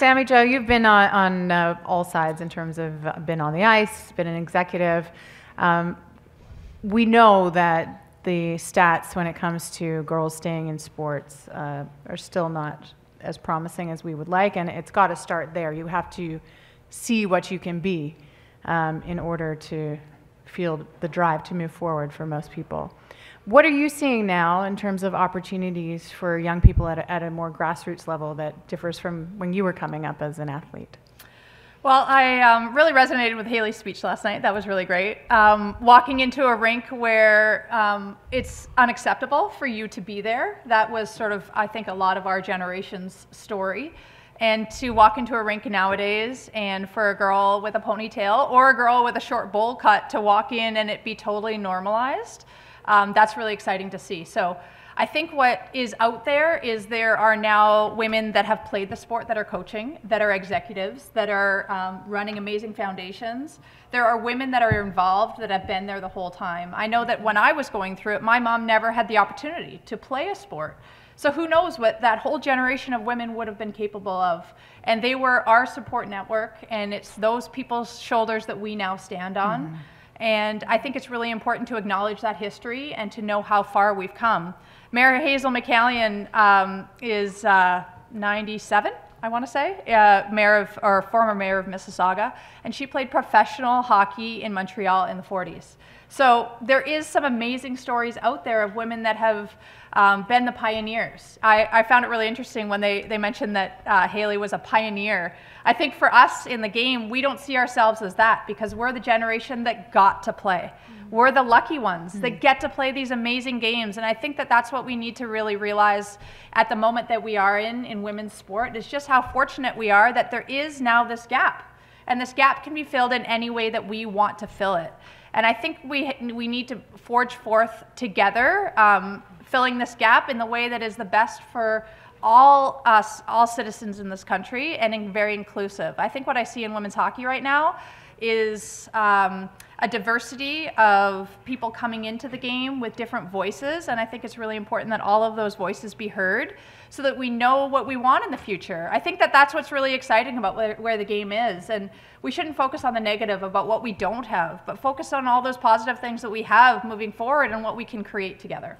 Sami Jo, you've been on all sides in terms of been on the ice, been an executive. We know that the stats when it comes to girls staying in sports are still not as promising as we would like, and it's got to start there. You have to see what you can be in order to feel the drive to move forward for most people. What are you seeing now in terms of opportunities for young people at a more grassroots level that differs from when you were coming up as an athlete? Well, I really resonated with Haley's speech last night. That was really great. Walking into a rink where it's unacceptable for you to be there, that was sort of, I think, a lot of our generation's story. And to walk into a rink nowadays and for a girl with a ponytail or a girl with a short bowl cut to walk in and it be totally normalized, that's really exciting to see. So I think what is out there is there are now women that have played the sport that are coaching, that are executives, that are running amazing foundations. There are women that are involved that have been there the whole time. I know that when I was going through it, my mom never had the opportunity to play a sport. So who knows what that whole generation of women would have been capable of. And they were our support network, and it's those people's shoulders that we now stand on. Mm-hmm. And I think it's really important to acknowledge that history and to know how far we've come. Mayor Hazel McCallion is 97, I want to say, former mayor of Mississauga, and she played professional hockey in Montreal in the 40s. So there is some amazing stories out there of women that have been the pioneers. I found it really interesting when they mentioned that Haley was a pioneer. I think for us in the game, we don't see ourselves as that because we're the generation that got to play. We're the lucky ones that get to play these amazing games. And I think that that's what we need to really realize at the moment that we are in women's sport, is just how fortunate we are that there is now this gap. And this gap can be filled in any way that we want to fill it. And I think we need to forge forth together, filling this gap in the way that is the best for all citizens in this country and very inclusive. I think what I see in women's hockey right now is a diversity of people coming into the game with different voices, and I think it's really important that all of those voices be heard so that we know what we want in the future. I think that that's what's really exciting about where the game is, and we shouldn't focus on the negative about what we don't have, but focus on all those positive things that we have moving forward and what we can create together.